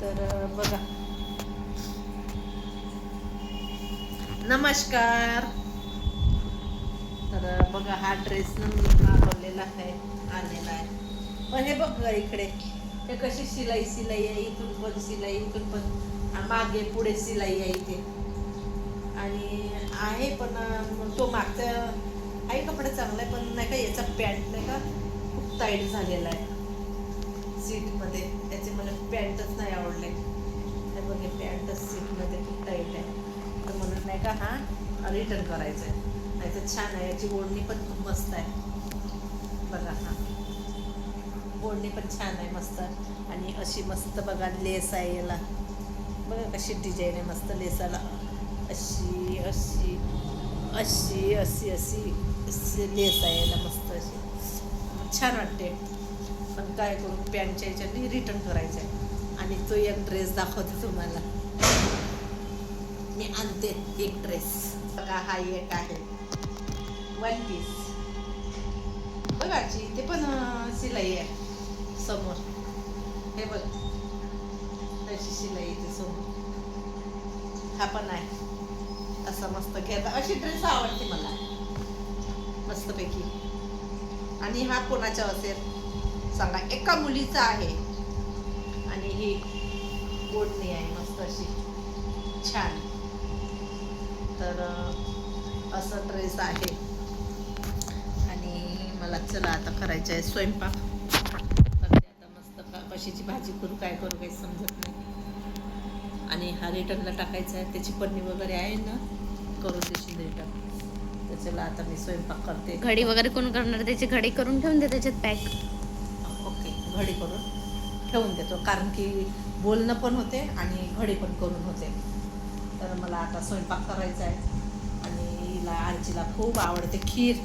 तर बघा, नमस्कार. तर बघा, हा ड्रेस मागवलेला आहे, आणलेला आहे. पण हे बघ इकडे हे कशी शिलाई आहे, इथून पण शिलाई, इथून पण मागे पुढे शिलाई आहे इथे. आणि आहे पण तो मागचा आहे कपडा चांगला आहे, पण नाही का याचा पॅन्ट नाही का खूप टाईट झालेला आहे सीटमध्ये. त्याचे मला पॅन्टच नाही आवडले. हे बघ, हे पॅन्टच सीटमध्ये खूप टाईट आहे, तर म्हणून नाही का हा रिटर्न करायचा आहे. नाही तर छान आहे, याची ओढणी पण खूप मस्त आहे. बघा, हा ओढणी पण छान आहे मस्त. आणि अशी मस्त बघा लेस आहे याला. बघा कशी डिझाईन आहे मस्त लेसाला. अशी अशी अशी अशी अशी अशी लेस आहे याला मस्त अशी, छान वाटते. पण काय करू, पॅन्टच्या ह्याच्याने रिटर्न करायचं आहे. आणि तो एक ड्रेस दाखवते तुम्हाला. मी आणते एक ड्रेस. बघा, हा एक आहे वन पीस. बघाची ते पण शिलाई आहे समोर. हे बघ, तशी शिलाई येते समोर. हा पण आहे असा मस्त घेता. अशी ड्रेस आवडते मला मस्तपैकी. आणि हा कोणाचा असेल सांगा, एका मुलीचा आहे. आणि ही ओढणी आहे मस्त अशी छान. तर असं ड्रेस आहे. आणि मला चला आता करायचं आहे स्वयंपाक. करते आता मस्त. कशाची भाजी करू, काय करू काही समजत नाही. आणि हा रिटर्नला टाकायचा आहे, त्याची पन्नी वगैरे आहे ना, करून देशील रिटर्न. तर चला आता मी स्वयंपाक करते. घडी वगैरे कोण करणार, त्याची घडी करून ठेवून दे त्याच्यात पॅक. ओके, घडी करून ठेवून देतो, कारण की बोलणं पण होते आणि घडी पण करून होते. तर मला आता स्वयंपाक करायचा आहे. आणि हिला आजीला खूप आवडते खीर,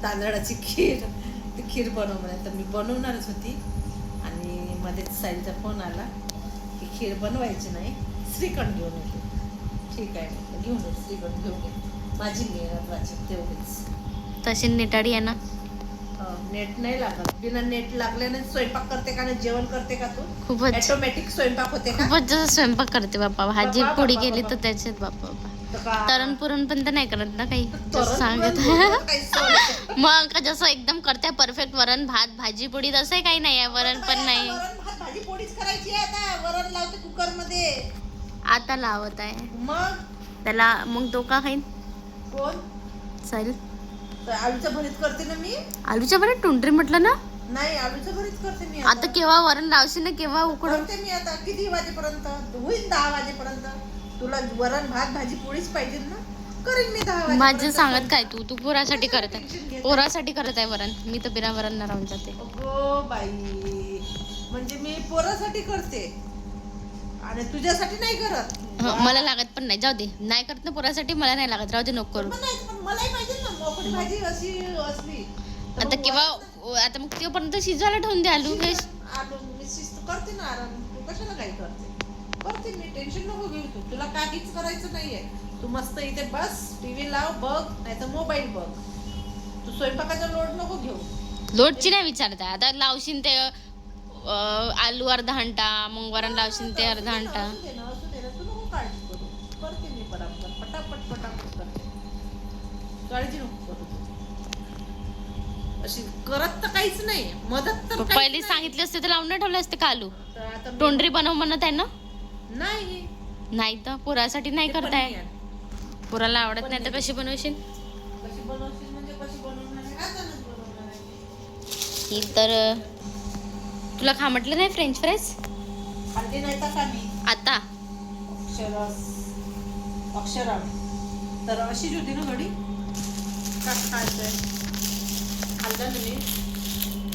तांदळाची खीर. ती खीर बनव म्हणे, तर मी बनवणारच होती. आणि मध्येच साईलचा फोन आला की खीर बनवायची नाही, श्रीखंड घेऊन येते. ठीक आहे, म्हटलं घेऊन ये, श्रीखंड घेऊन ये. माझी मेहनत वाचत तेवढीच. तशी नेटाडी आहे ना. नेट नाही लागत. बिना नेट लागल्याने स्वयंपाक करते का, जेवण करते का तू? खूपच ऑटोमॅटिक स्वयंपाक होते का? खूपच जसं स्वयंपाक करते बाप्पा. भाजी बाप्पा, पोळी बाप्पा, गेली तर बाप्पा. त्याच्यात बाप्पा बाप्पा. तर का- तरण पुरण पण तर नाही करत ना काही, तरण जसं सांगत पुरण काही सण. मग का जसं एकदम करते परफेक्ट वरण भात भाजी पोळी, तसंही काही नाही आहे. वरण पण नाही. वरण भात भाजी पोळीच करायची आहे आता. वरण लावते कुकर मध्ये. आता लावत आहे मग त्याला. मग तो का खाईन कोण? चालेल. तर आलूचं भरीत करते ना मी. आलूच्या बरं टोंडरी म्हटलं ना. नाही, आलूचं भरीत करते मी आता केव्हा वरण लावशील ना, केव्हा उकडून. करते मी आता. किती वाजेपर्यंत होईल? 10 वाजेपर्यंत. तुला वरण भात भाजी पोळीच पाहिजे ना, करेन मी 10 वाजेपर्यंत. माझं सांगत काय, तू पोरासाठी करत टेन्शन आहे, घेत पोरासाठी करत आहे वरण. मी तर बिना वरण राहून जाते. अगो बाई, म्हणजे मी पोरासाठी करते आणि तुझ्यासाठी नाही करत. मला लागत पण नाही, जाऊ दे. नाही करत ना पोरासाठी, मला नाही लागत, राहू दे, नको करू. पण नाही, पण मलाही पाहिजे ना मोकळी भाजी अशी असली तर आता मग केव्हा आता मग तेव्हापर्यंत शिजवायला ठेवून दे आलू. हे आलू मी शिस्त करते ना आराम. तू कशाला काही करते मी. टेन्शन नको घेऊ तू. तुला काहीच करायचं नाहीये. तू मस्त इथे बस, टीव्ही लाव, बघ, नाही तर मोबाईल बघ. तू स्वयंपाकाचा लोड नको घेऊ. लोटची नाही विचारत आहे. आता लावशील ते आलू अर्धा घंटा, मग वरण लावशील ते अर्धा घंटा. असू दे ना, तू नको काळजी करू. करते मी बराबर, पटापट पटापट करते. काळजी नको करू तू. अशी करत तर काहीच नाही, मदत तर काहीच पहिले नाही. सांगितले असते तर लावून नाही ठेवले असते का आलू. तर आता मी- टोंडरी बनव म्हणत आहे ना. नाही, नाही तर पोरासाठी नाही ते पण करताय. नाही आहे. पोराला आवडत नाही तर कशी बनवशील. कशी बनवशील म्हणजे कशी बनवणार आहे? हातानंच बनवणार आहे. ही तर तुला खा म्हटलं नाही फ्रेंच फ्राईज खाल्ली नाही का मी आता. अक्षरम तर अशीच होती ना घडी. का खायचंय खाल्लं ना मी,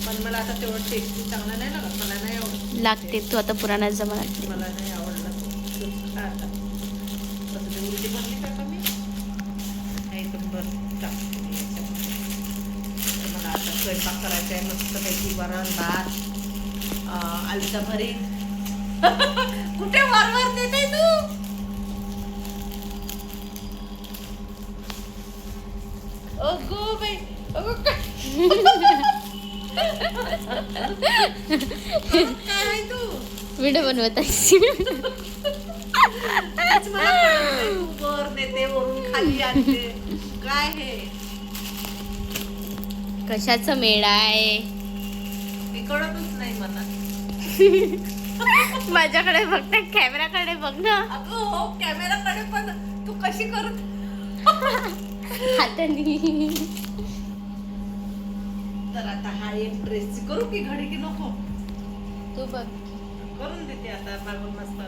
पण मला आता तेवढं टेस्टी चांगला नाही लागत. मला नाही आवडत. लागते तू आता पुराणा जमान्यात. मला नाही आवडला तो. खा आता. कसं ते उलटी बनली का मी नाही पण बरं टाकते मी याच्यामध्ये. तर मला आता स्वयंपाक करायचा आहे मस्तपैकी. वरण भात, आलूचा भरीत. कुठे वर देते तू? अगो बाई, अगो काय काय आहे तू? व्हिडिओ बनवत आहे. तेच मला कळत नाही. तू वर नेते वरून खाली आणते काय हे कशाचा मेळा आहे. ते कळतच नाही मला. माझ्याकडे फक्त कॅमेराकडे बघ ना. अगं हो कॅमेराकडे पण तू कशी करत हाताने. तर आता हा एक ड्रेस करू की घडी की नको तू बघ. करून देते आता मागून मस्त.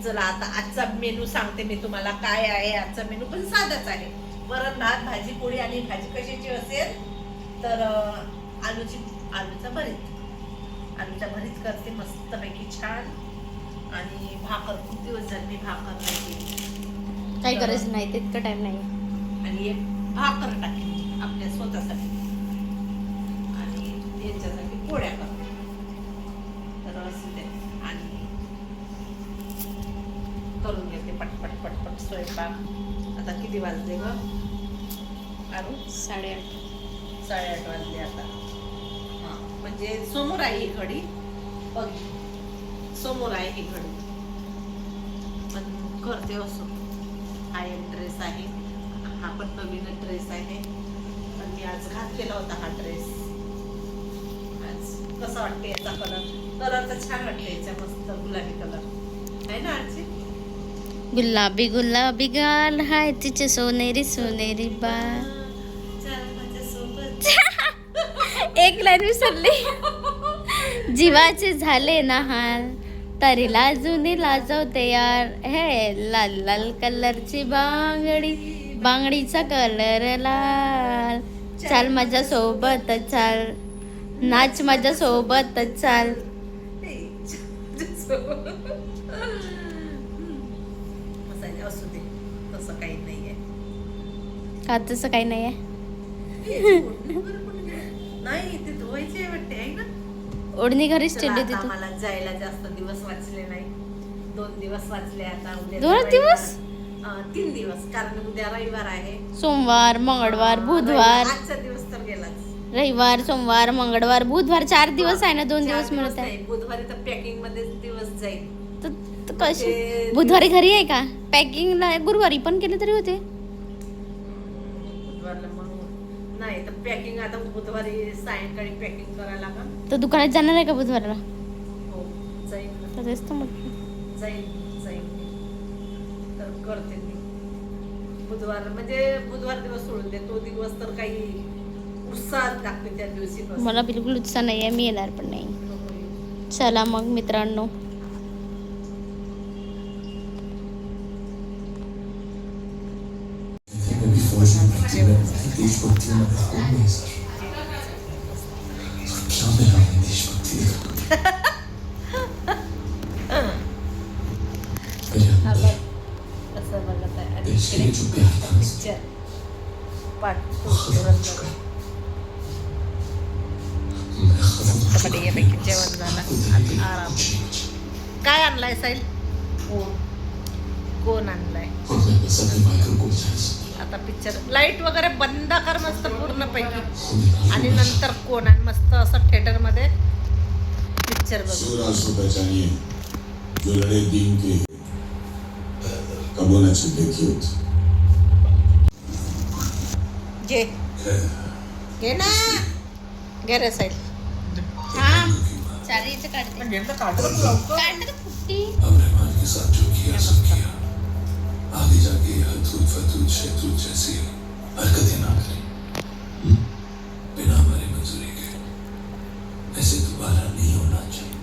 चला आता आजचा मेनू सांगते मी तुम्हाला काय आहे. आजचा मेनू पण साधाच आहे. वरण भात भाजी पोळी आणि भाजी कशाची असेल तर आलूचा भरीत. आलूचा भरीत करते मस्तपैकी छान. आणि भाकर खूप दिवस झाले मी भाकर नाही केली. काही गरज नाही तितकं टाइम नाही. आणि एक भाकर टाकली आपल्या स्वतःसाठी आणि यांच्यासाठी पोळ्या करते. तर असं ते आणि करून घेते पटपट पटपट स्वयंपाक. आता किती वाजले ग अरू? 8:30. 8:30 वाजले आता. हा म्हणजे समोर आहे ही घडी बघ. समोर आहे ही घडी पण करते असं. हा एक ड्रेस आहे. हा पण नवीन ड्रेस आहे. पण मी आज घातलेला होता हा ड्रेस. आज कसा वाटते याचा कलर तर छान वाटते. याचा मस्त गुलाबी कलर आहे ना आजी. गुलाबी गुलाबी गाल हाय तिचे सोनेरी सोनेरी बाल. चल माझ्यासोबत. एक लाईन विसरली. जीवाचे झाले ना हाल तरी लाजून लाजवते यार. हे लाल लाल कलरची बांगडीचा कलर लाल. चाल माझ्या सोबत चाल नाच माझ्या सोबत चाल. असू दे तसं काही नाहीये. का तसं काही नाही आहे. नाही ते धुवायचे वाटते आहे ना. ओढणी घरीच चला चिडली आता तू. मला जायला जास्त दिवस वाचले नाही. 2 दिवस वाचले आता. उद्या 2 दिवस? 3 दिवस कारण उद्या रविवार आहे. सोमवार मंगळवार बुधवार आजचा दिवस तर गेलाच. रविवार सोमवार मंगळवार बुधवार 4 दिवस आहे ना. 2 चार दिवस म्हणत आहे. नाही. बुधवारी तर पॅकिंग मध्येच दिवस जाईल. तर कशी ते बुधवारी घरी आहे का? पॅकिंगला गुरुवारी पण केले तरी होते. बुधवारला मग नाही तर पॅकिंग आता बुधवारी सायंकाळी पॅकिंग करायला लागेल. तर दुकानात जाणार आहे का बुधवारला? हो जाईल ना. तर तेच तर म्हटलं. जाईल तर करते मी. बुधवार म्हणजे बुधवार दिवस सोडून दे. तो दिवस तर काही उत्साहात टाकते त्या दिवशी. मला बिलकुल उत्साह नाही आहे. मी येणार पण नाही. चला मग मित्रांनो. असं बघत आहे आणि पिक्चर पाठ जेवण झालं. आराम. काय आणलाय साईल? कोण आणलाय? आता पिक्चर लाईट वगैरे बंद कर मस्त पूर्णपैकी आणि नंतर कोण आणि मस्त असं थिएटर मध्ये पिक्चर बघ. जो लड़े दीन के कबूल देखिए घे ना. घे रे साईल. हा चारीचं काढते. काढते का फुट्टी? अब्रहमान के साथ जो किया सब किया. आगे जाके हदूद फदूद शहदूद जैसी हरकतें ना करें. बिना हमारी मंजूरी के ऐसे दोबारा नहीं होना चाहिए.